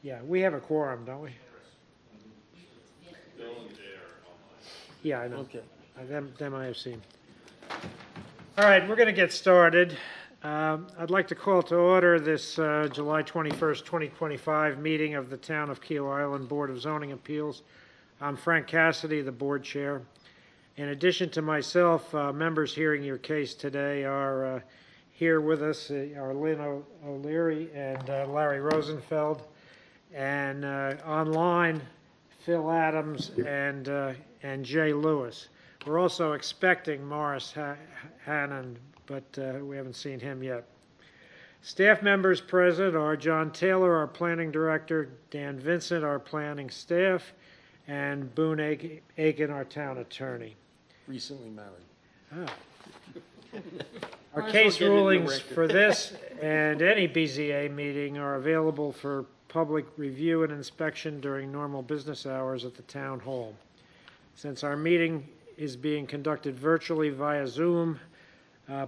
Yeah, we have a quorum, don't we? Yeah, I know. Okay. Them I have seen. All right, we're going to get started. I'd like to call to order this July 21st, 2025 meeting of the Town of Keel Island Board of Zoning Appeals. I'm Frank Cassidy, the board chair. In addition to myself, members hearing your case today are here with us, are Lynn O'Leary and Larry Rosenfeld, and online, Phil Adams and Jay Lewis. We're also expecting Morris Hannon, but we haven't seen him yet. Staff members present are John Taylor, our planning director, Dan Vincent, our planning staff, and Boone Aiken, our town attorney. Recently married. Our case rulings for this and any BZA meeting are available for public review and inspection during normal business hours at the town hall. Since our meeting is being conducted virtually via Zoom,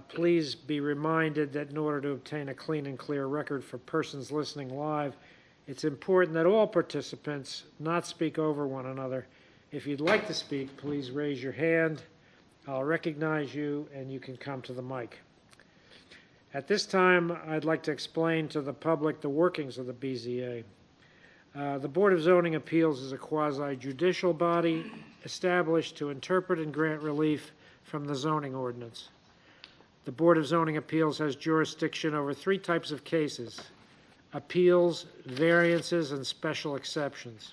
please be reminded that in order to obtain a clean and clear record for persons listening live, it's important that all participants not speak over one another. If you'd like to speak, please raise your hand. I'll recognize you and you can come to the mic. At this time, I'd like to explain to the public the workings of the BZA. The Board of Zoning Appeals is a quasi-judicial body established to interpret and grant relief from the zoning ordinance. The Board of Zoning Appeals has jurisdiction over three types of cases: appeals, variances, and special exceptions.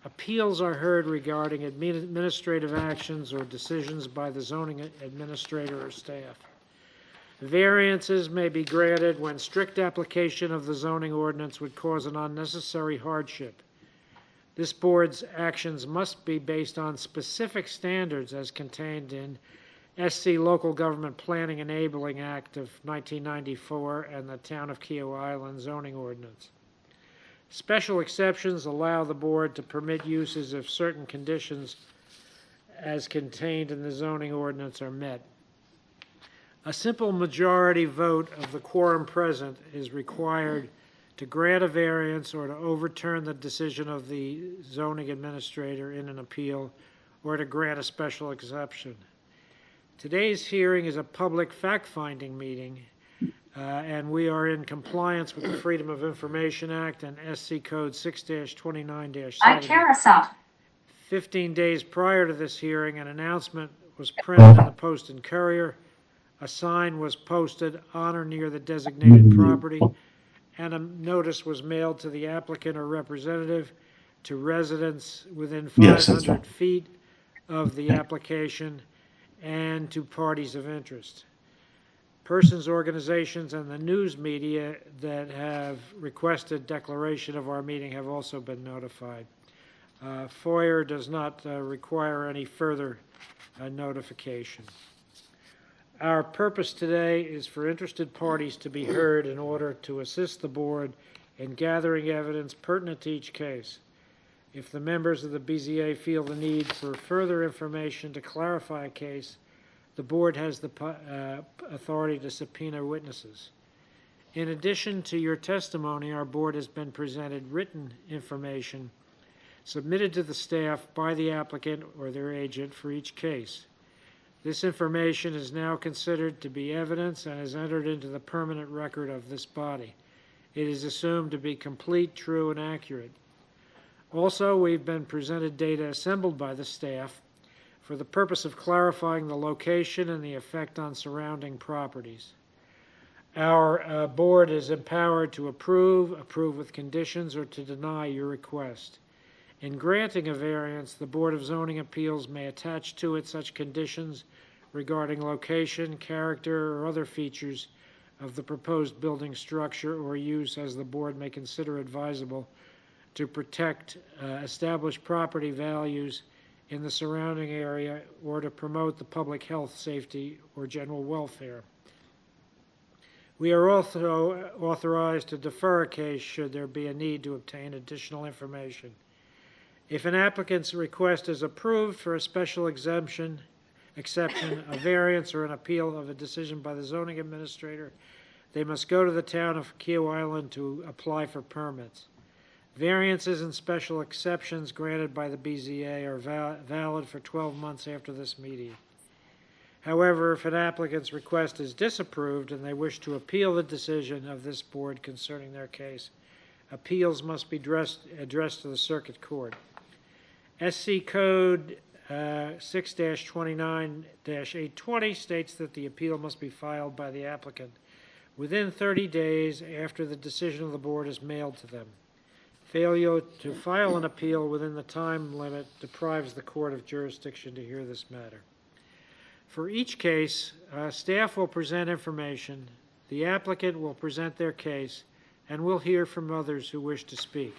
Appeals are heard regarding administrative actions or decisions by the zoning administrator or staff. Variances may be granted when strict application of the zoning ordinance would cause an unnecessary hardship. This board's actions must be based on specific standards as contained in SC Local Government Planning Enabling Act of 1994 and the Town of Keel Island zoning ordinance. Special exceptions allow the board to permit uses if certain conditions as contained in the zoning ordinance are met. A simple majority vote of the quorum present is required to grant a variance or to overturn the decision of the zoning administrator in an appeal or to grant a special exception. Today's hearing is a public fact-finding meeting, and we are in compliance with the Freedom of Information Act and SC Code 6-29-70. 15 days prior to this hearing, an announcement was printed in the Post and Courier. A sign was posted on or near the designated property, and a notice was mailed to the applicant or representative, to residents within 500 feet of the application, and to parties of interest. Persons, organizations, and the news media that have requested declaration of our meeting have also been notified. FOIA does not require any further notification. Our purpose today is for interested parties to be heard in order to assist the board in gathering evidence pertinent to each case. If the members of the BZA feel the need for further information to clarify a case, the board has the authority to subpoena witnesses. In addition to your testimony, our board has been presented written information submitted to the staff by the applicant or their agent for each case. This information is now considered to be evidence and is entered into the permanent record of this body. It is assumed to be complete, true, and accurate. Also, we've been presented data assembled by the staff for the purpose of clarifying the location and the effect on surrounding properties. Our board is empowered to approve with conditions, or to deny your request. In granting a variance, the Board of Zoning Appeals may attach to it such conditions regarding location, character, or other features of the proposed building structure or use as the board may consider advisable to protect established property values in the surrounding area or to promote the public health, safety, or general welfare. We are also authorized to defer a case should there be a need to obtain additional information. If an applicant's request is approved for a special exception, a variance, or an appeal of a decision by the zoning administrator, they must go to the town of Keel Island to apply for permits. Variances and special exceptions granted by the BZA are valid for 12 months after this meeting. However, if an applicant's request is disapproved and they wish to appeal the decision of this board concerning their case, appeals must be addressed to the Circuit Court. SC Code 6-29-820 states that the appeal must be filed by the applicant within 30 days after the decision of the board is mailed to them. Failure to file an appeal within the time limit deprives the court of jurisdiction to hear this matter. For each case, staff will present information, the applicant will present their case, and we'll hear from others who wish to speak.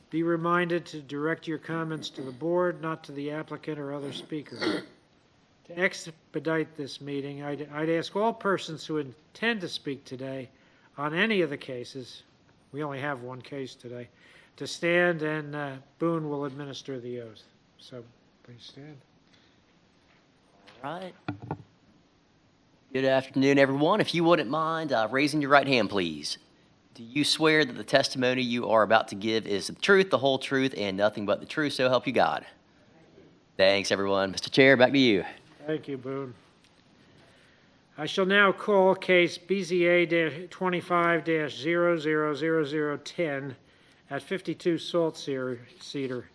Be reminded to direct your comments to the board, not to the applicant or other speakers. To expedite this meeting, I'd ask all persons who intend to speak today on any of the cases, we only have one case today, to stand, and Boone will administer the oath. So please stand. All right. Good afternoon, everyone. If you wouldn't mind raising your right hand, please. Do you swear that the testimony you are about to give is the truth, the whole truth, and nothing but the truth, so help you God? Thanks, everyone. Mr. Chair, back to you. Thank you, Boone. I shall now call case BZA 25-000010 at 52 Salt Cedar.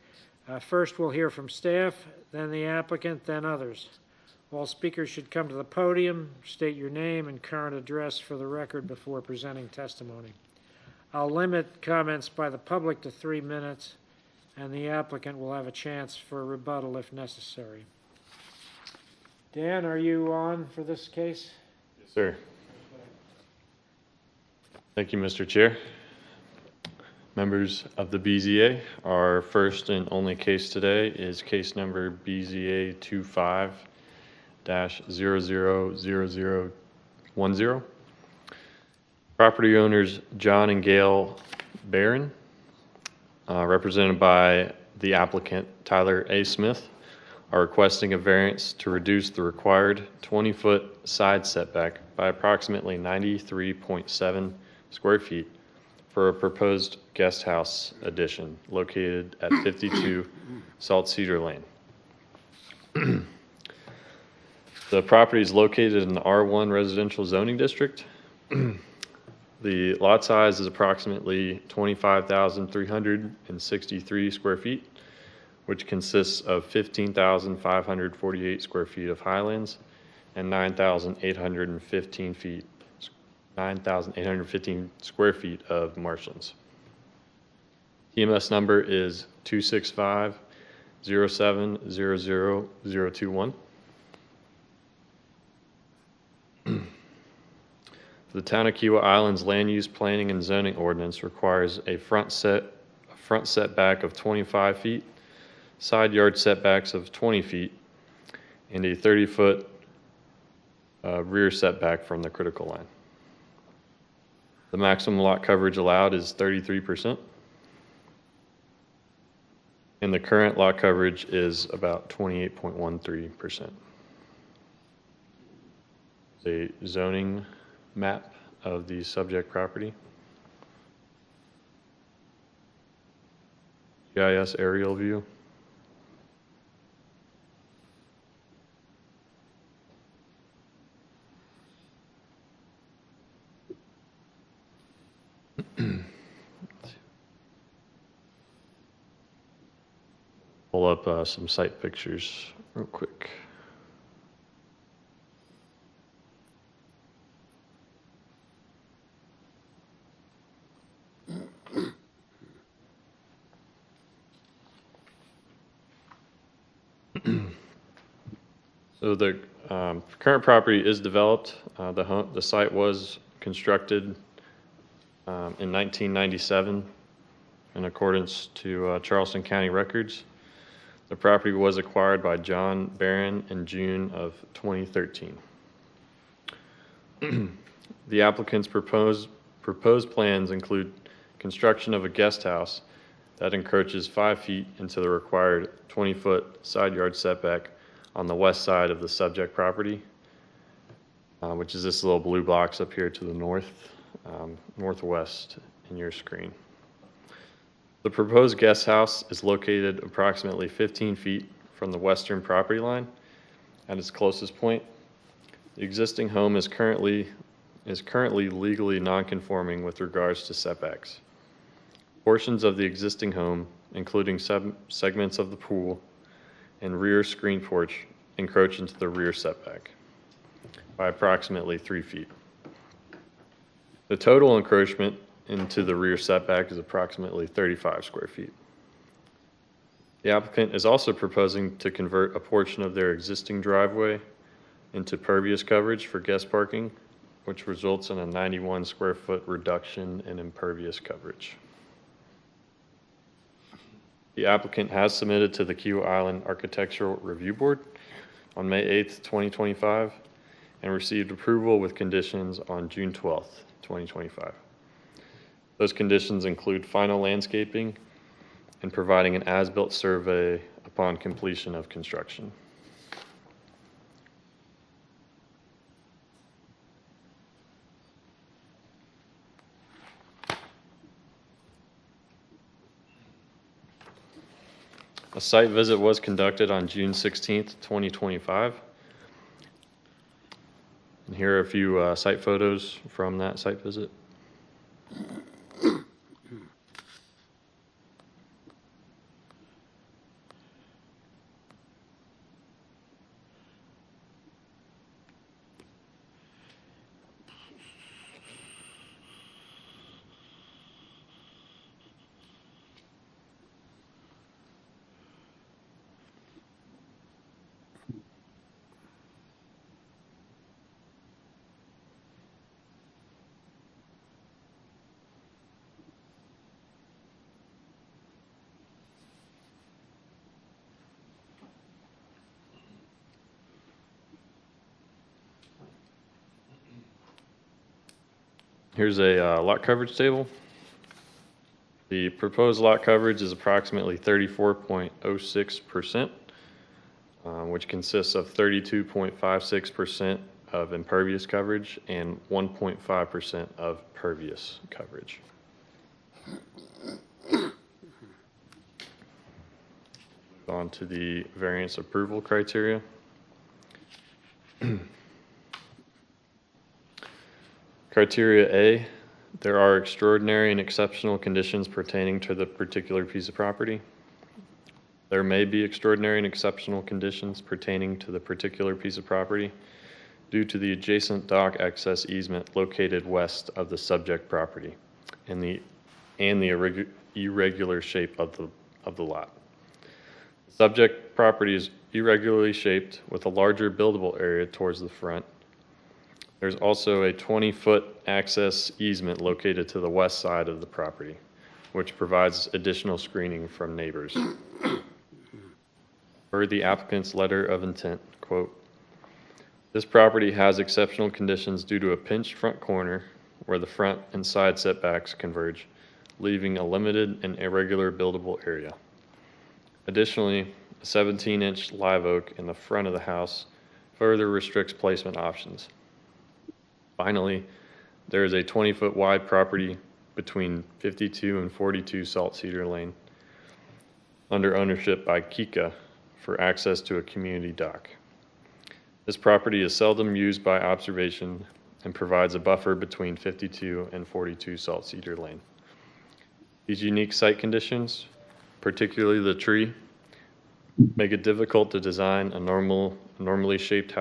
First, we'll hear from staff, then the applicant, then others. All speakers should come to the podium, state your name and current address for the record before presenting testimony. I'll limit comments by the public to 3 minutes, and the applicant will have a chance for a rebuttal if necessary. Dan, are you on for this case? Yes, sir. Thank you, Mr. Chair. Members of the BZA, our first and only case today is case number BZA 25-000010. Property owners John and Gail Barron, represented by the applicant Tyler A. Smith, are requesting a variance to reduce the required 20-foot side setback by approximately 93.7 square feet for a proposed guest house addition located at 52 Salt Cedar Lane. The property is located in the R1 residential zoning district. The lot size is approximately 25,363 square feet, which consists of 15,548 square feet of highlands and 9,815 square feet of marshlands. EMS number is 265-07-00021. The Town of Kiawah Island's land use planning and zoning ordinance requires a front setback of 25 feet, side yard setbacks of 20 feet, and a 30-foot rear setback from the critical line. The maximum lot coverage allowed is 33%, and the current lot coverage is about 28.13%. A zoning map of the subject property. GIS aerial view. Pull up some site pictures real quick. So the current property is developed. The site was constructed in 1997 in accordance to Charleston County records. The property was acquired by John Barron in June of 2013. The applicant's proposed plans include construction of a guest house that encroaches 5 feet into the required 20-foot side yard setback on the west side of the subject property, which is this little blue box up here to the northwest in your screen. The proposed guest house is located approximately 15 feet from the western property line at its closest point. The existing home is currently legally non-conforming with regards to setbacks. Portions of the existing home, including segments of the pool and rear screen porch, encroach into the rear setback by approximately 3 feet. The total encroachment into the rear setback is approximately 35 square feet. The applicant is also proposing to convert a portion of their existing driveway into pervious coverage for guest parking, which results in a 91 square foot reduction in impervious coverage. The applicant has submitted to the Key Island Architectural Review Board on May 8th, 2025, and received approval with conditions on June 12th, 2025. Those conditions include final landscaping and providing an as-built survey upon completion of construction. A site visit was conducted on June 16th, 2025. And here are a few site photos from that site visit. Here's a lot coverage table. The proposed lot coverage is approximately 34.06%, which consists of 32.56% of impervious coverage and 1.5% of pervious coverage. On to the variance approval criteria. Criteria A, there are extraordinary and exceptional conditions pertaining to the particular piece of property. There may be extraordinary and exceptional conditions pertaining to the particular piece of property due to the adjacent dock access easement located west of the subject property and the irregular shape of the lot. The subject property is irregularly shaped with a larger buildable area towards the front. There's also a 20-foot access easement located to the west side of the property, which provides additional screening from neighbors. Per the applicant's letter of intent, quote, "This property has exceptional conditions due to a pinched front corner where the front and side setbacks converge, leaving a limited and irregular buildable area. Additionally, a 17-inch live oak in the front of the house further restricts placement options. Finally, there is a 20-foot wide property between 52 and 42 Salt Cedar Lane under ownership by Kika for access to a community dock. This property is seldom used by observation and provides a buffer between 52 and 42 Salt Cedar Lane. These unique site conditions, particularly the tree, make it difficult to design a normally shaped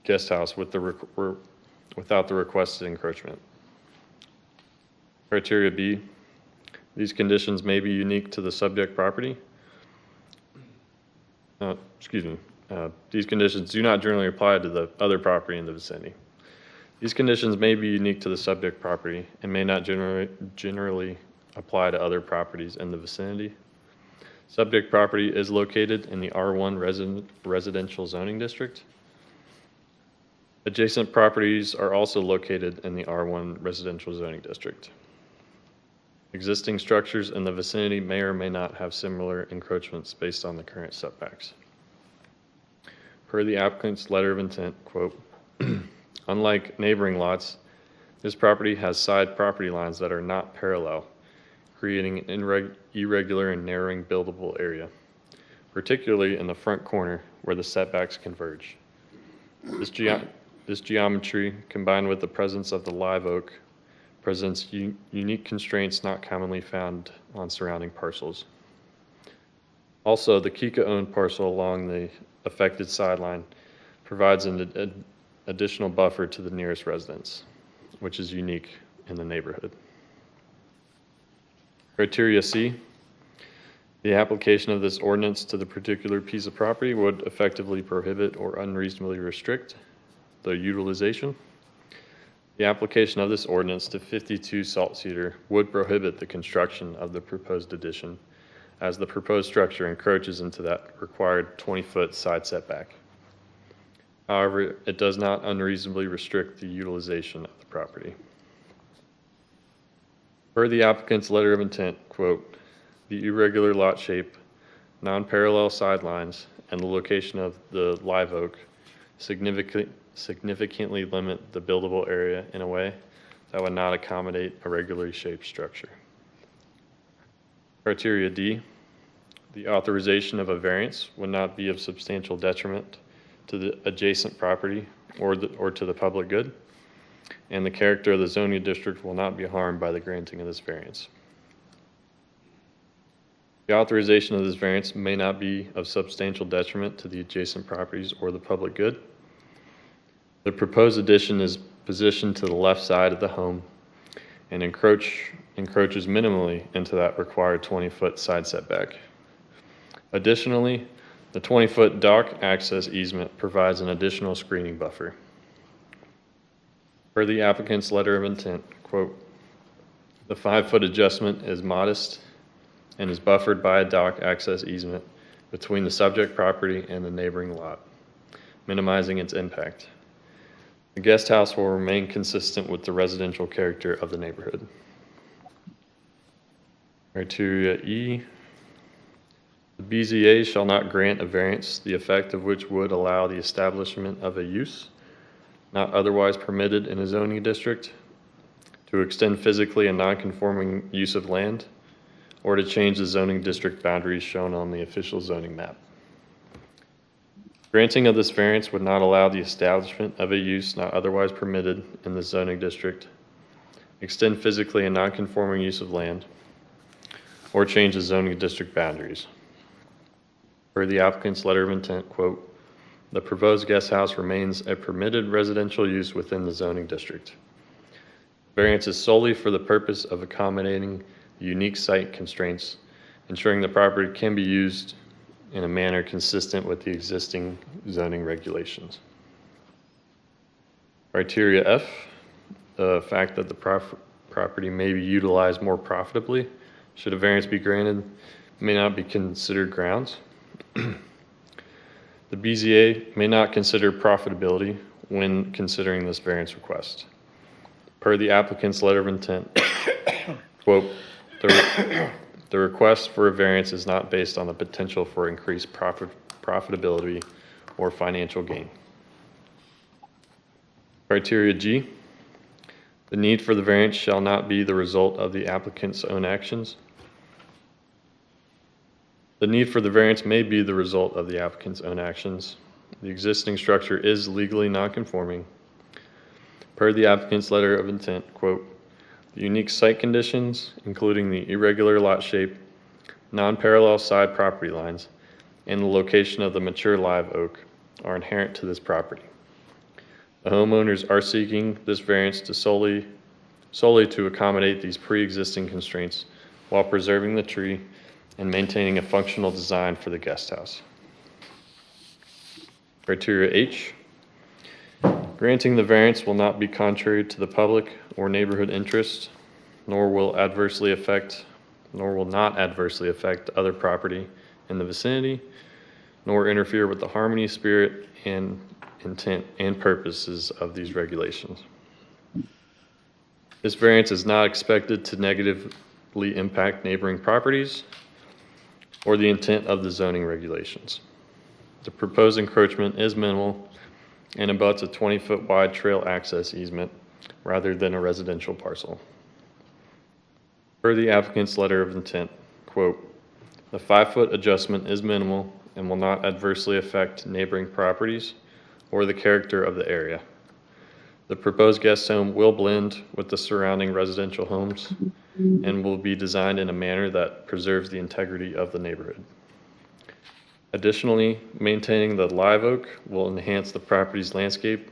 guest house without the requested encroachment. Criteria B, these conditions may be unique to the subject property. These conditions do not generally apply to the other property in the vicinity. These conditions may be unique to the subject property and may not generally apply to other properties in the vicinity. Subject property is located in the R1 residential zoning district. Adjacent properties are also located in the R1 residential zoning district. Existing structures in the vicinity may or may not have similar encroachments based on the current setbacks. Per the applicant's letter of intent, quote, "Unlike neighboring lots, this property has side property lines that are not parallel, creating an irregular and narrowing buildable area, particularly in the front corner where the setbacks converge. This geometry, combined with the presence of the live oak, presents unique constraints not commonly found on surrounding parcels. Also, the Kika-owned parcel along the affected sideline provides an additional buffer to the nearest residence, which is unique in the neighborhood. Criteria C, the application of this ordinance to the particular piece of property would effectively prohibit or unreasonably restrict the utilization. The application of this ordinance to 52 Salt Cedar would prohibit the construction of the proposed addition, as the proposed structure encroaches into that required 20-foot side setback. However, it does not unreasonably restrict the utilization of the property. Per the applicant's letter of intent, quote, the irregular lot shape, non-parallel sidelines, and the location of the live oak significantly limit the buildable area in a way that would not accommodate a regularly shaped structure. Criteria D, the authorization of a variance would not be of substantial detriment to the adjacent property or to the public good, and the character of the zoning district will not be harmed by the granting of this variance. The authorization of this variance may not be of substantial detriment to the adjacent properties or the public good. The proposed addition is positioned to the left side of the home and encroaches minimally into that required 20-foot side setback. Additionally, the 20-foot dock access easement provides an additional screening buffer. Per the applicant's letter of intent, quote, the 5-foot adjustment is modest and is buffered by a dock access easement between the subject property and the neighboring lot, minimizing its impact. The guest house will remain consistent with the residential character of the neighborhood. Criteria E, the BZA shall not grant a variance, the effect of which would allow the establishment of a use not otherwise permitted in a zoning district, to extend physically a non-conforming use of land, or to change the zoning district boundaries shown on the official zoning map. Granting of this variance would not allow the establishment of a use not otherwise permitted in the zoning district, extend physically a non-conforming use of land, or change the zoning district boundaries. Per the applicant's letter of intent, quote, the proposed guest house remains a permitted residential use within the zoning district. Variance is solely for the purpose of accommodating the unique site constraints, ensuring the property can be used in a manner consistent with the existing zoning regulations. Criteria F, the fact that the property may be utilized more profitably should a variance be granted may not be considered grounds. The BZA may not consider profitability when considering this variance request. Per the applicant's letter of intent, quote, the request for a variance is not based on the potential for increased profitability or financial gain. Criteria G, the need for the variance shall not be the result of the applicant's own actions. The need for the variance may be the result of the applicant's own actions. The existing structure is legally non-conforming. Per the applicant's letter of intent, quote, the unique site conditions, including the irregular lot shape, non-parallel side property lines, and the location of the mature live oak are inherent to this property. The homeowners are seeking this variance to solely to accommodate these pre-existing constraints while preserving the tree and maintaining a functional design for the guest house. Criteria H, granting the variance will not be contrary to the public or neighborhood interest, nor will not adversely affect other property in the vicinity, nor interfere with the harmony, spirit, and intent and purposes of these regulations. This variance is not expected to negatively impact neighboring properties or the intent of the zoning regulations. The proposed encroachment is minimal and abuts a 20-foot wide trail access easement rather than a residential parcel. Per the applicant's letter of intent, quote, "The 5-foot adjustment is minimal and will not adversely affect neighboring properties or the character of the area. The proposed guest home will blend with the surrounding residential homes and will be designed in a manner that preserves the integrity of the neighborhood. Additionally, maintaining the live oak will enhance the property's landscape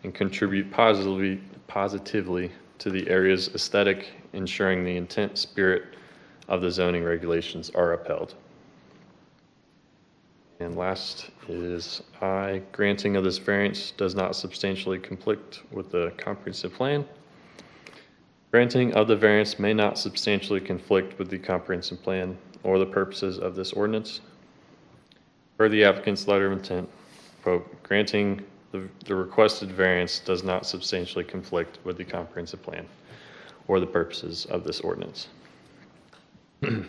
and contribute positively to the area's aesthetic, ensuring the intent spirit of the zoning regulations are upheld." And last is I, granting of this variance does not substantially conflict with the comprehensive plan. Granting of the variance may not substantially conflict with the comprehensive plan or the purposes of this ordinance. Per the applicant's letter of intent, quote, "Granting the requested variance does not substantially conflict with the comprehensive plan or the purposes of this ordinance." The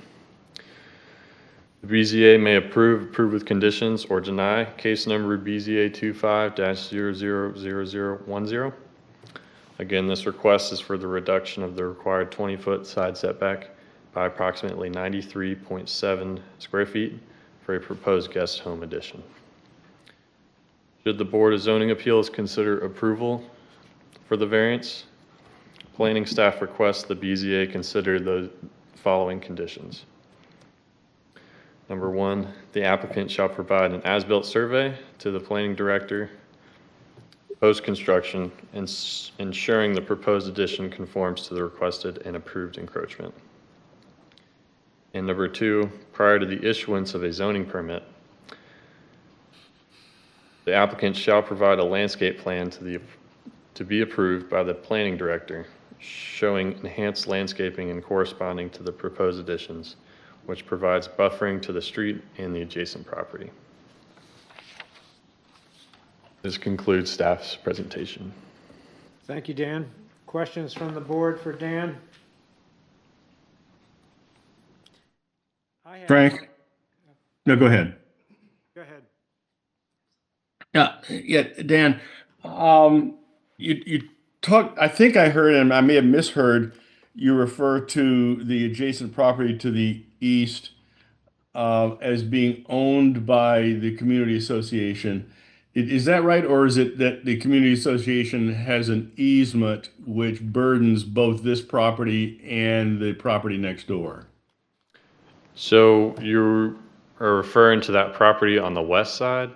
BZA may approve with conditions, or deny case number BZA 25-000010. Again, this request is for the reduction of the required 20-foot side setback by approximately 93.7 square feet for a proposed guest home addition. Should the Board of Zoning Appeals consider approval for the variance, planning staff requests the BZA consider the following conditions. Number 1, the applicant shall provide an as-built survey to the planning director post-construction, ensuring the proposed addition conforms to the requested and approved encroachment. And number 2, prior to the issuance of a zoning permit, the applicant shall provide a landscape plan to be approved by the planning director, showing enhanced landscaping and corresponding to the proposed additions, which provides buffering to the street and the adjacent property. This concludes staff's presentation. Thank you, Dan. Questions from the board for Dan? I have- Frank? No, go ahead. Go ahead. Yeah, Dan, you talked, I think I heard, and I may have misheard, you refer to the adjacent property to the east as being owned by the community association. Is that right, or is it that the community association has an easement which burdens both this property and the property next door? So you are referring to that property on the west side?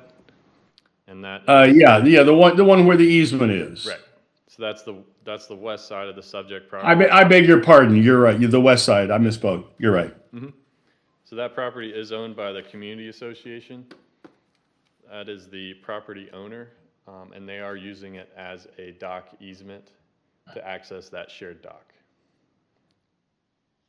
And that Yeah, the one where the easement is. right. So that's the west side of the subject property. I beg your pardon. You're right. The west side. I misspoke. You're right. So that property is owned by the community association. That is the property owner, and they are using it as a dock easement to access that shared dock.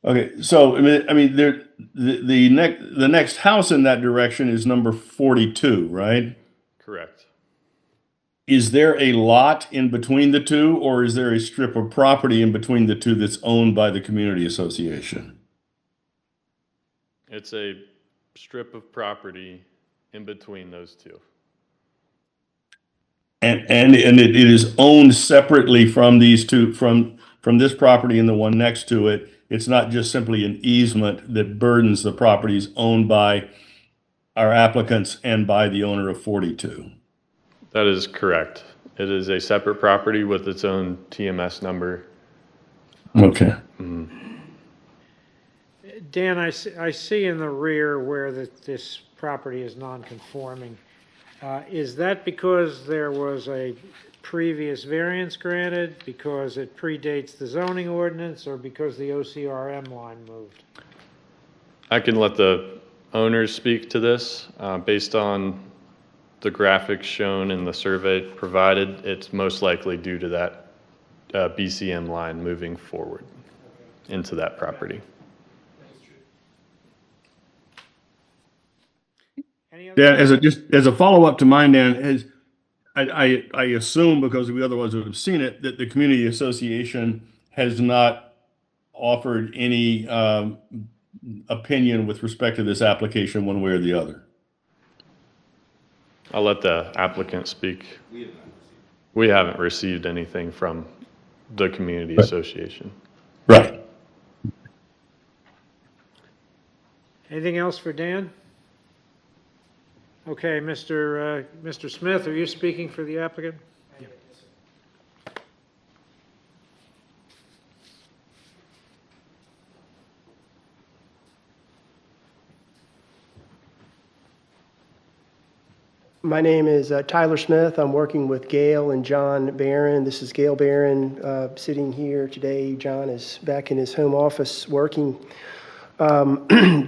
Okay, so I mean, the next house in that direction is number 42, right? Correct. Is there a lot in between the two, or is there a strip of property in between the two that's owned by the community association? It's a strip of property in between those two. And it is owned separately from these two, from this property and the one next to it. It's not just simply an easement that burdens the properties owned by our applicants and by the owner of 42. That is correct. It is a separate property with its own TMS number. Okay. Dan, I see in the rear where this property is non-conforming. Is that because there was a previous variance granted, because it predates the zoning ordinance, or because the OCRM line moved? I can let the owners speak to this. Based on the graphics shown in the survey provided, it's most likely due to that BCM line moving forward into that property. Dan, as a follow-up to mine, Dan, I assume, because we otherwise would have seen it, that the community association has not offered any opinion with respect to this application one way or the other. I'll let the applicant speak. We haven't received anything from the community association. Right. Anything else for Dan? Okay, Mr. Smith, are you speaking for the applicant? My name is Tyler Smith. I'm working with Gail and John Barron. This is Gail Barron sitting here today. John is back in his home office working.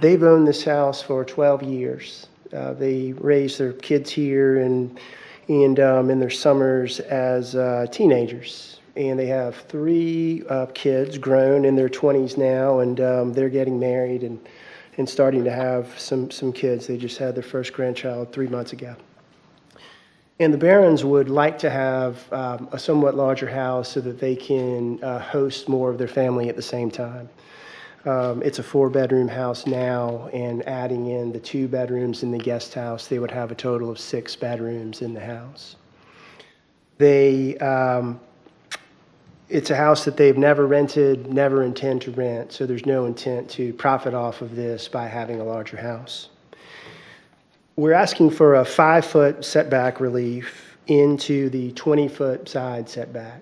They've owned this house for 12 years. They raised their kids here and in their summers as teenagers. And they have 3 kids grown in their 20s now, and they're getting married and starting to have some kids. They just had their first grandchild 3 months ago. And the Barons would like to have a somewhat larger house so that they can host more of their family at the same time. It's a 4-bedroom house now, and adding in the 2 bedrooms in the guest house, they would have a total of 6 bedrooms in the house. It's a house that they've never rented, never intend to rent, so there's no intent to profit off of this by having a larger house. We're asking for a 5-foot setback relief into the 20-foot side setback.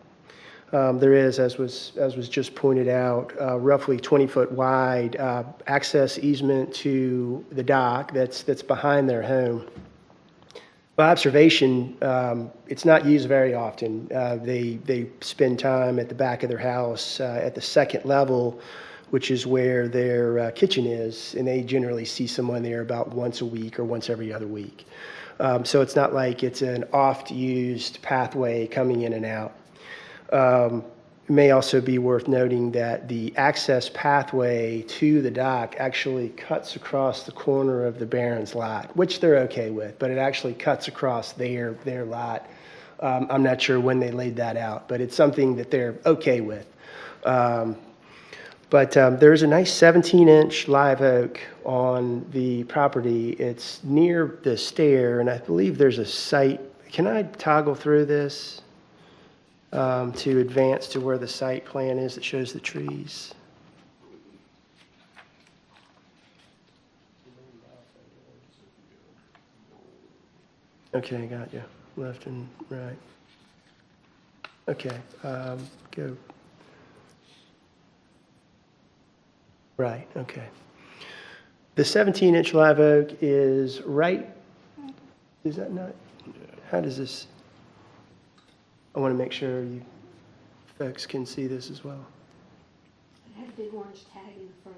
There is, as was just pointed out, roughly 20-foot wide access easement to the dock that's behind their home. By observation, it's not used very often. They spend time at the back of their house at the second level, which is where their kitchen is, and they generally see someone there about once a week or once every other week. So it's not like it's an oft-used pathway coming in and out. It may also be worth noting that the access pathway to the dock actually cuts across the corner of the Barron's lot, which they're okay with, but it actually cuts across their lot. I'm not sure when they laid that out, but it's something that they're okay with. But there's a nice 17-inch live oak on the property. It's near the stair, and I believe there's a site. Can I toggle through this to advance to where the site plan is that shows the trees? Okay, got you. Left and right. Okay, go. Right, okay. The 17-inch live oak is right, is that not, how does this, I want to make sure you folks can see this as well. It had a big orange tag in the front.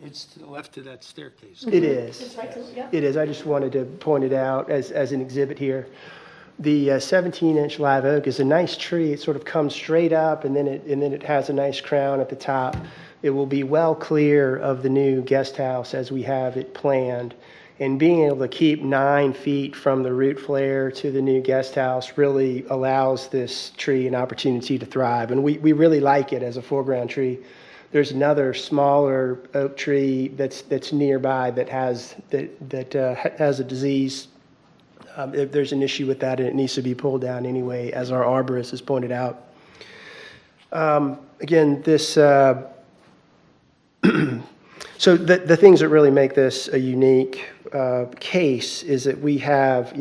It's to the left of that staircase. It is. It's right to, yep. It is. I just wanted to point it out as an exhibit here. The 17-inch live oak is a nice tree. It sort of comes straight up, and then it has a nice crown at the top. It will be well clear of the new guest house as we have it planned. And being able to keep 9 feet from the root flare to the new guest house really allows this tree an opportunity to thrive. And we really like it as a foreground tree. There's another smaller oak tree that's nearby that has a disease. If there's an issue with that, and it needs to be pulled down anyway, as our arborist has pointed out. Again, this so the things that really make this a unique case is that we have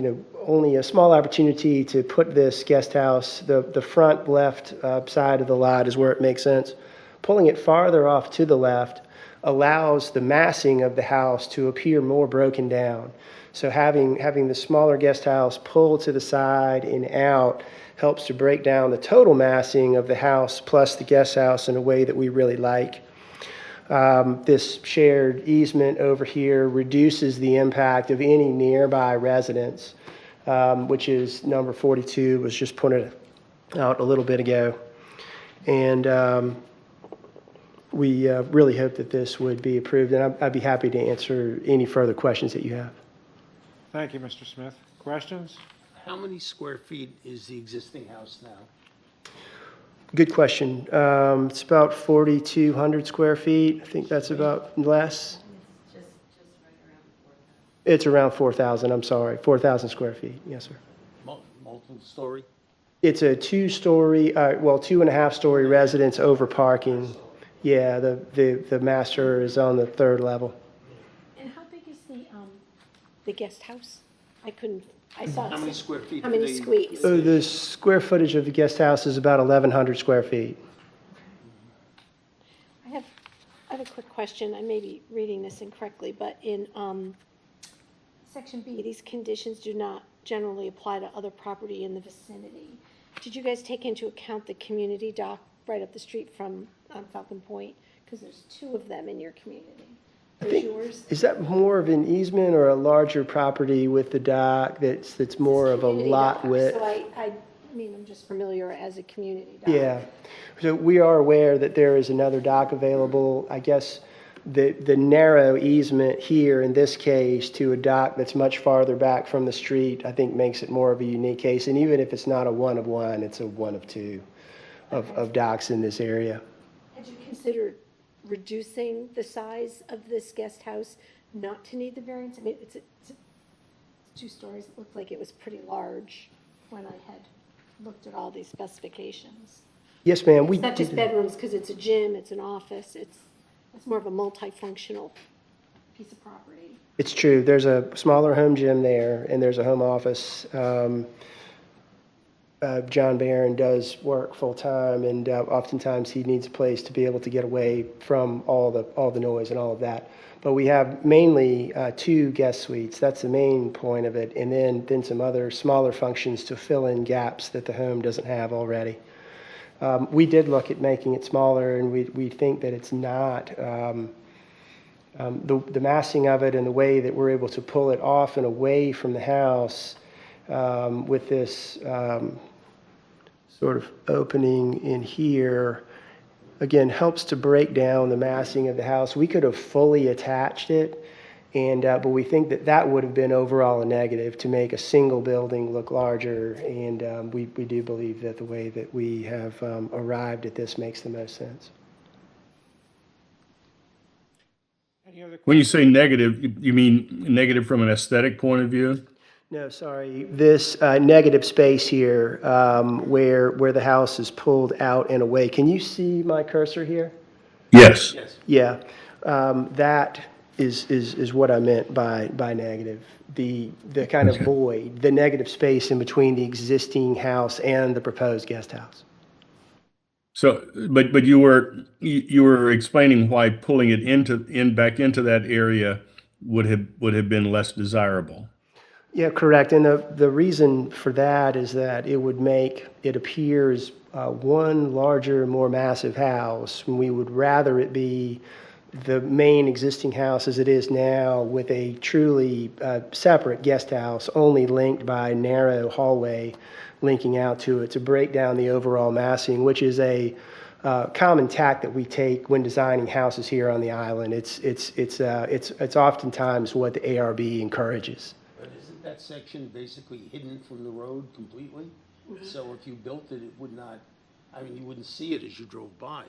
only a small opportunity to put this guest house. The front left side of the lot is where it makes sense. Pulling it farther off to the left allows the massing of the house to appear more broken down. So having the smaller guest house pull to the side and out helps to break down the total massing of the house plus the guest house in a way that we really like. This shared easement over here reduces the impact of any nearby residents, which is number 42, was just pointed out a little bit ago. And we really hope that this would be approved, and I'd be happy to answer any further questions that you have. Thank you, Mr. Smith. Questions? How many square feet is the existing house now? Good question. It's about 4,200 square feet. I think that's about less. It's around 4,000, I'm sorry. 4,000 square feet. Yes, sir. Multiple story? It's a two-story, well, 2.5-story residence over parking. Yeah, the master is on the third level. And how big is the guest house? I saw. How many square feet? How do many they- suites? So the square footage of the guest house is about 1,100 square feet. I have a quick question. I may be reading this incorrectly, but in section B, these conditions do not generally apply to other property in the vicinity. Did you guys take into account the community dock right up the street from Falcon Point? Because there's two of them in your community. There's yours. Is that more of an easement or a larger property with the dock that's more of a Community lot dock, width? So I mean, I'm just familiar as a community dock. Yeah. So we are aware that there is another dock available. I guess the narrow easement here in this case to a dock that's much farther back from the street, I think makes it more of a unique case. And even if it's not a one of one, it's a one of two of docks in this area. Had you considered reducing the size of this guest house not to need the variance? I mean, it's 2 stories. It looked like it was pretty large when I had looked at all these specifications. Yes, ma'am. We It's not just did- bedrooms, because it's a gym, it's an office, it's more of a multifunctional piece of property. It's true. There's a smaller home gym there, and there's a home office. John Barron does work full-time, and oftentimes he needs a place to be able to get away from all the noise and all of that. But we have mainly 2 guest suites. That's the main point of it, and then some other smaller functions to fill in gaps that the home doesn't have already. We did look at making it smaller, and we think that it's not. The massing of it and the way that we're able to pull it off and away from the house with this sort of opening in here, again, helps to break down the massing of the house. We could have fully attached it, but we think that would have been overall a negative to make a single building look larger, and we do believe that the way that we have arrived at this makes the most sense. Any other When you say negative, you mean negative from an aesthetic point of view? No, sorry. This negative space here, where the house is pulled out and away. Can you see my cursor here? Yes. Yes. Yeah, that is what I meant by negative. The kind of void, the negative space in between the existing house and the proposed guest house. So, but you were explaining why pulling it back into that area would have been less desirable. Yeah, correct. And the reason for that is that it would make it appear as one larger, more massive house. We would rather it be the main existing house as it is now with a truly separate guest house, only linked by a narrow hallway linking out to it to break down the overall massing, which is a common tack that we take when designing houses here on the island. It's oftentimes what the ARB encourages. But isn't that section basically hidden from the road completely? So if you built it, it would not, I mean, you wouldn't see it as you drove by.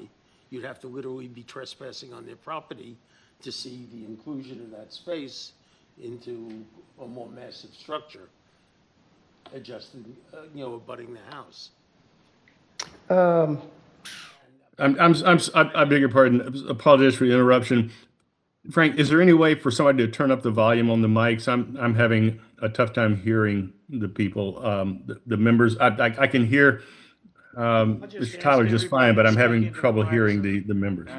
You'd have to literally be trespassing on their property to see the inclusion of that space into a more massive structure, adjusted, abutting the house. I beg your pardon. Apologize for the interruption. Frank, is there any way for somebody to turn up the volume on the mics? I'm having a tough time hearing the people, the members. I can hear Mr. Tyler just fine, but I'm having trouble hearing the members.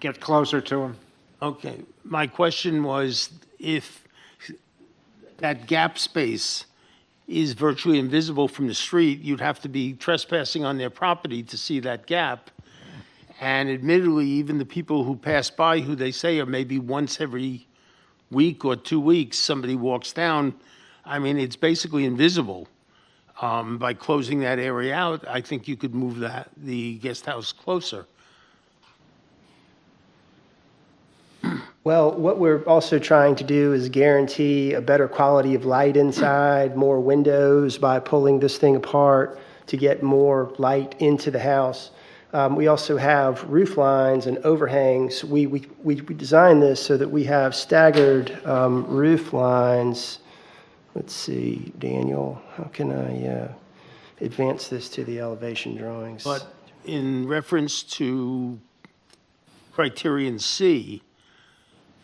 Get closer to him. Okay, my question was if that gap space is virtually invisible from the street, you'd have to be trespassing on their property to see that gap. And admittedly, even the people who pass by, who they say are maybe once every week or 2 weeks, somebody walks down, I mean, it's basically invisible. By closing that area out, I think you could move the guest house closer. Well, what we're also trying to do is guarantee a better quality of light inside, more windows by pulling this thing apart to get more light into the house. We also have roof lines and overhangs. We designed this so that we have staggered roof lines. Let's see, Daniel, how can I? advance this to the elevation drawings. But in reference to criterion C,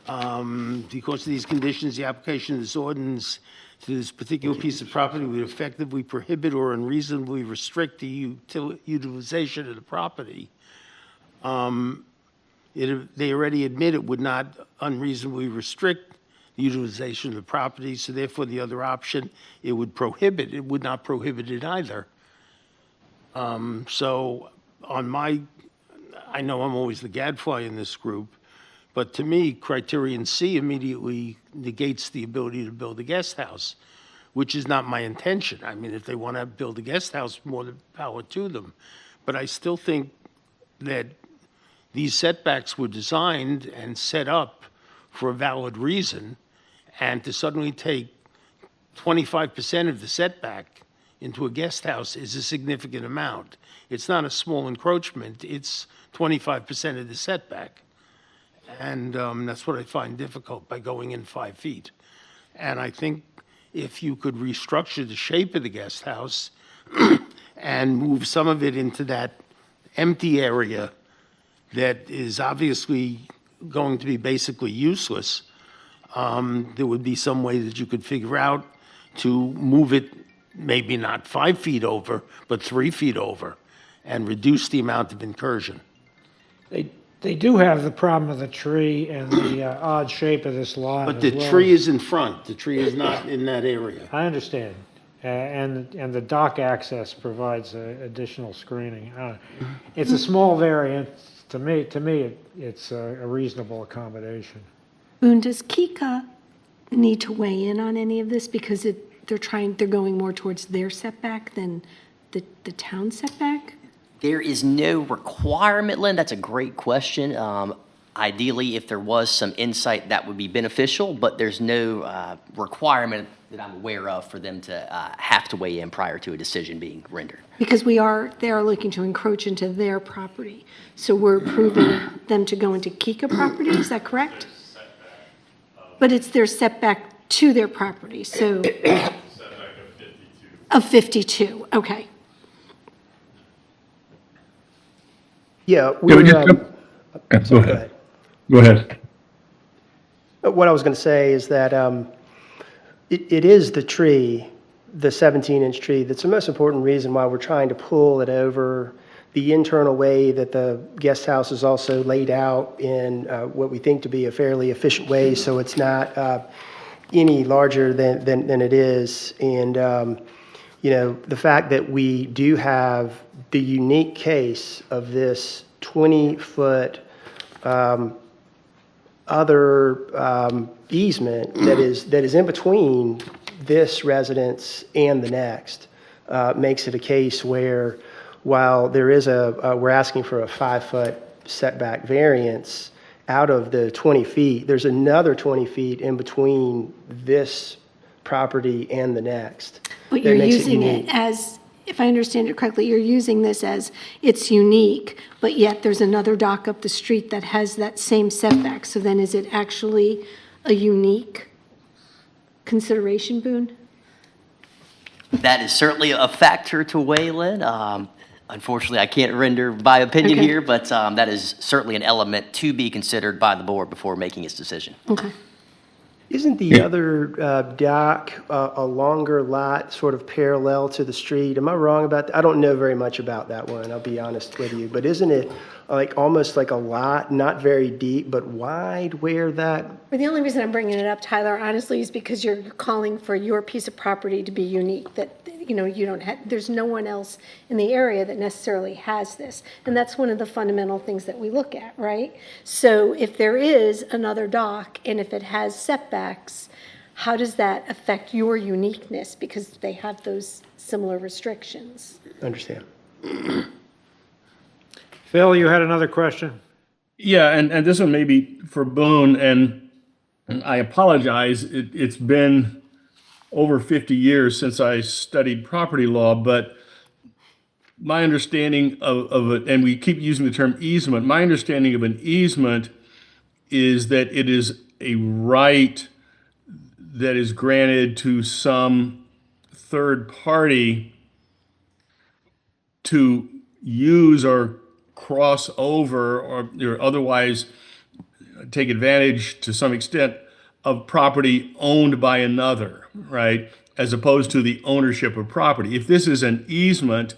because of these conditions, the application of this ordinance to this particular piece of property would effectively prohibit or unreasonably restrict the utilization of the property. They already admit it would not unreasonably restrict the utilization of the property, so therefore the other option, it would not prohibit it either. So I know I'm always the gadfly in this group, but to me, criterion C immediately negates the ability to build a guest house, which is not my intention. I mean, if they want to build a guest house, more the power to them. But I still think that these setbacks were designed and set up for a valid reason, and to suddenly take 25% of the setback into a guest house is a significant amount. It's not a small encroachment, it's 25% of the setback. And that's what I find difficult by going in 5 feet. And I think if you could restructure the shape of the guest house and move some of it into that empty area that is obviously going to be basically useless, there would be some way that you could figure out to move it maybe not 5 feet over, but 3 feet over, and reduce the amount of incursion. They do have the problem of the tree and the odd shape of this lot But as the well. tree is in front, the tree is not in that area. I understand. And the dock access provides additional screening. It's a small variance. To me, it's a reasonable accommodation. Boone, does Kika need to weigh in on any of this because they're going more towards their setback than the town setback? There is no requirement, Lynn. That's a great question. Ideally, if there was some insight, that would be beneficial, but there's no requirement that I'm aware of for them to have to weigh in prior to a decision being rendered. Because they are looking to encroach into their property. So we're approving them to go into Kika property, is that correct? But it's their setback to their property, so. Setback of 52. Of 52, okay. Yeah, Yeah, we just- go Go ahead. Go ahead. What I was going to say is that it is the tree, the 17-inch tree, that's the most important reason why we're trying to pull it over the internal way that the guest house is also laid out in what we think to be a fairly efficient way, so it's not any larger than it is. And, the fact that we do have the unique case of this 20-foot other easement that is in between this residence and the next makes it a case where, while there is we're asking for a 5-foot setback variance out of the 20 feet, there's another 20 feet in between this property and the next. But that you're makes using it unique. as, if I understand it correctly, you're using this as it's unique, but yet there's another dock up the street that has that same setback. So then is it actually a unique consideration, Boone? That is certainly a factor to weigh, Lynn. Unfortunately, I can't render my opinion Okay. here, but that is certainly an element to be considered by the board before making its decision. Okay. Isn't the other dock a longer lot, sort of parallel to the street? Am I wrong about that? I don't know very much about that one, I'll be honest with you. But isn't it almost like a lot, not very deep, but wide where that? Well, the only reason I'm bringing it up, Tyler, honestly, is because you're calling for your piece of property to be unique, that, you don't have, there's no one else in the area that necessarily has this. And that's one of the fundamental things that we look at, right? So if there is another dock and if it has setbacks, how does that affect your uniqueness? Because they have those similar restrictions. Understand. Phil, you had another question? Yeah, and this one may be for Boone, and I apologize. It's been over 50 years since I studied property law, but my understanding of it, and we keep using the term easement, my understanding of an easement is that it is a right that is granted to some third party to use or cross over or otherwise take advantage to some extent of property owned by another, right? As opposed to the ownership of property. If this is an easement,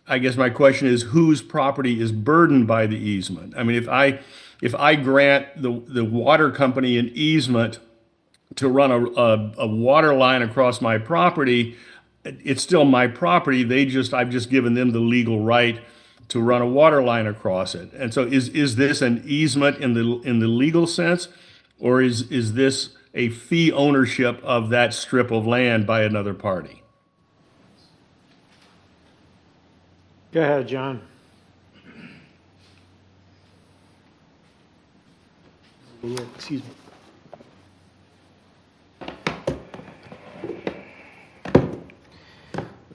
I guess my question is whose property is burdened by the easement? I mean, if I grant the water company an easement to run a water line across my property, it's still my property. I've just given them the legal right to run a water line across it. And so is this an easement in the legal sense, or is this a fee ownership of that strip of land by another party? Go ahead, John. Yeah, excuse me.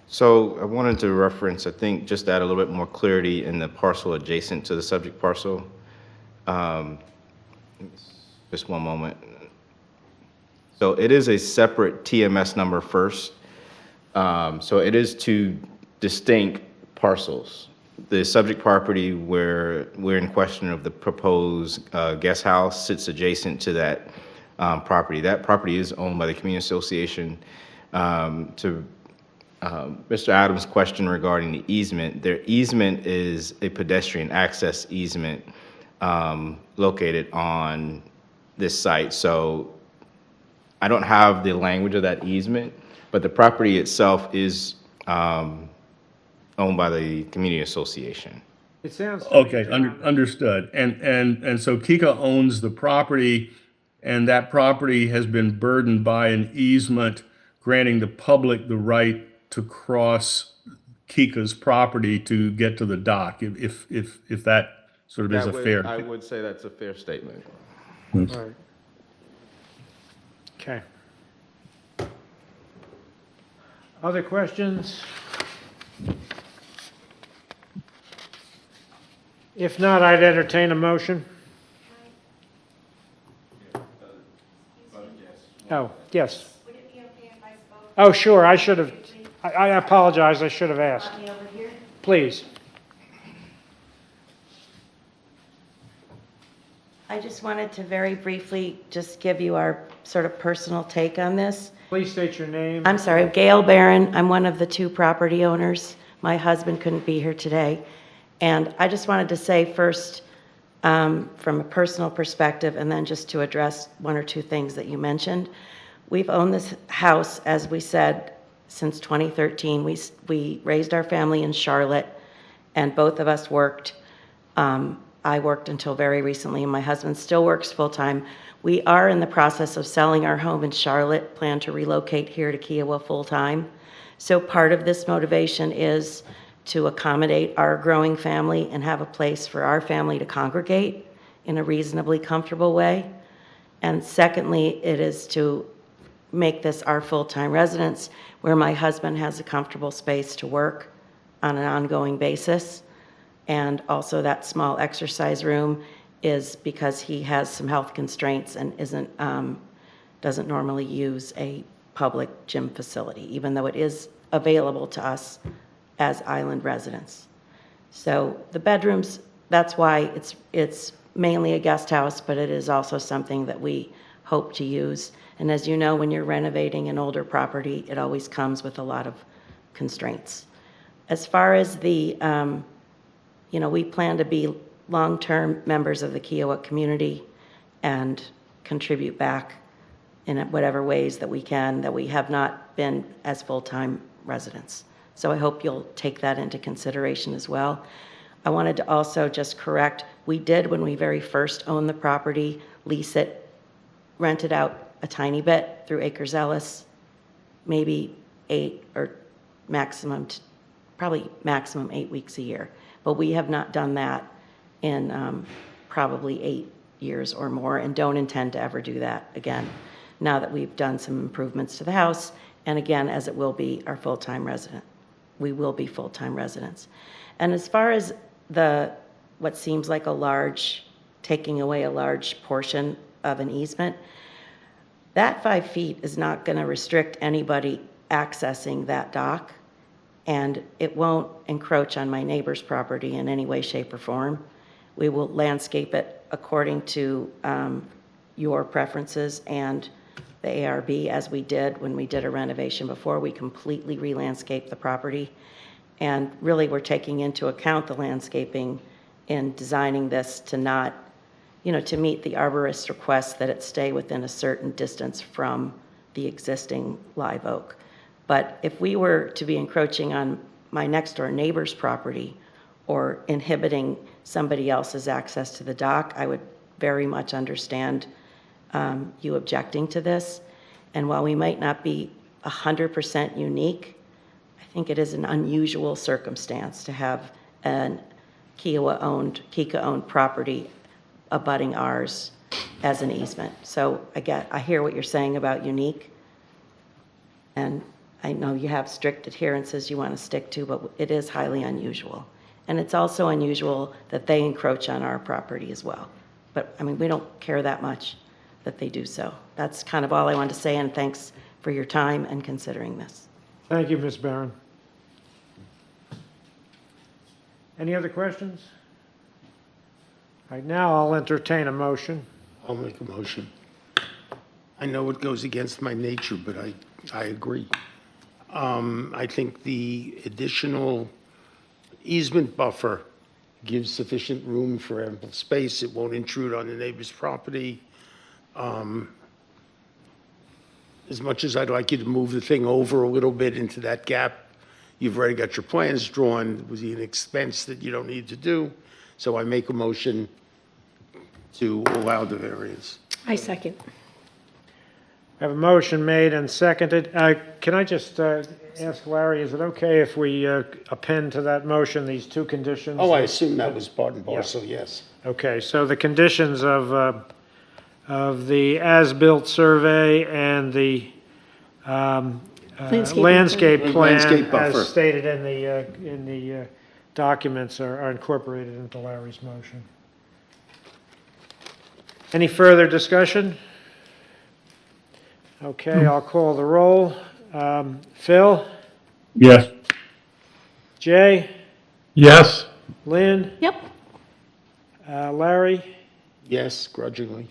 So I wanted to reference, I think, just to add a little bit more clarity in the parcel adjacent to the subject parcel. Just one moment. So it is a separate TMS number first. So it is two distinct parcels. The subject property where we're in question of the proposed guest house sits adjacent to that property. That property is owned by the community association. To Mr. Adams' question regarding the easement, their easement is a pedestrian access easement located on this site. So I don't have the language of that easement, but the property itself is owned by the community association. It sounds. to me, Okay, John, understood. And so Kika owns the property, and that property has been burdened by an easement granting the public the right to cross Kika's property to get to the dock, if that sort of is a fair. I would say that's a fair statement. Right. Okay. Other questions? If not, I'd entertain a motion. Oh, yes. Would it be okay if I spoke? Oh, sure, I should have, I apologize, I should have asked. Me over here? Please. I just wanted to very briefly just give you our sort of personal take on this. Please state your name. I'm sorry, Gail Barron. I'm one of the two property owners. My husband couldn't be here today. And I just wanted to say first, from a personal perspective, and then just to address one or two things that you mentioned. We've owned this house, as we said, since 2013. We raised our family in Charlotte, and both of us worked. I worked until very recently, and my husband still works full-time. We are in the process of selling our home in Charlotte, plan to relocate here to Kiowa full-time. So part of this motivation is to accommodate our growing family and have a place for our family to congregate in a reasonably comfortable way. And secondly, it is to make this our full-time residence where my husband has a comfortable space to work on an ongoing basis. And also that small exercise room is because he has some health constraints and doesn't normally use a public gym facility, even though it is available to us as island residents. So the bedrooms, that's why it's mainly a guest house, but it is also something that we hope to use. And as you know, when you're renovating an older property, it always comes with a lot of constraints. As far as the, we plan to be long-term members of the Kiowa community and contribute back in whatever ways that we can, that we have not been as full-time residents. So I hope you'll take that into consideration as well. I wanted to also just correct, we did, when we very first owned the property, lease it, rent it out a tiny bit through Acres Ellis, maybe 8 or probably maximum 8 weeks a year. But we have not done that in probably 8 years or more, and don't intend to ever do that again, now that we've done some improvements to the house, and again, as it will be our full-time resident. We will be full-time residents. And as far as what seems like taking away a large portion of an easement, that 5 feet is not going to restrict anybody accessing that dock. and it won't encroach on my neighbor's property in any way, shape, or form. We will landscape it according to your preferences and the ARB, as we did when we did a renovation before. We completely re-landscaped the property. And really, we're taking into account the landscaping in designing this to not, to meet the arborist's request that it stay within a certain distance from the existing live oak. But if we were to be encroaching on my next door neighbor's property or inhibiting somebody else's access to the dock, I would very much understand you objecting to this. And while we might not be 100% unique, I think it is an unusual circumstance to have an Kika-owned property abutting ours as an easement. So I hear what you're saying about unique, and I know you have strict adherences you want to stick to, but it is highly unusual. And it's also unusual that they encroach on our property as well. But, we don't care that much that they do so. That's kind of all I wanted to say, and thanks for your time and considering this. Thank you, Ms. Barron. Any other questions? All right, now I'll entertain a motion. I'll make a motion. I know it goes against my nature, but I agree. I think the additional easement buffer gives sufficient room for ample space. It won't intrude on the neighbor's property. As much as I'd like you to move the thing over a little bit into that gap, you've already got your plans drawn. It was an expense that you don't need to do. So I make a motion to allow the variance. I second. I have a motion made and seconded. Can I just ask Larry, is it okay if we append to that motion these two conditions? Oh, I assume that was part and parcel, yes. Okay, so the conditions of the as-built survey and the landscape plan Landscape buffer. as stated in the documents are incorporated into Larry's motion. Any further discussion? Okay, I'll call the roll. Phil? Yes. Jay? Yes. Lynn? Yep. Larry? Yes, grudgingly.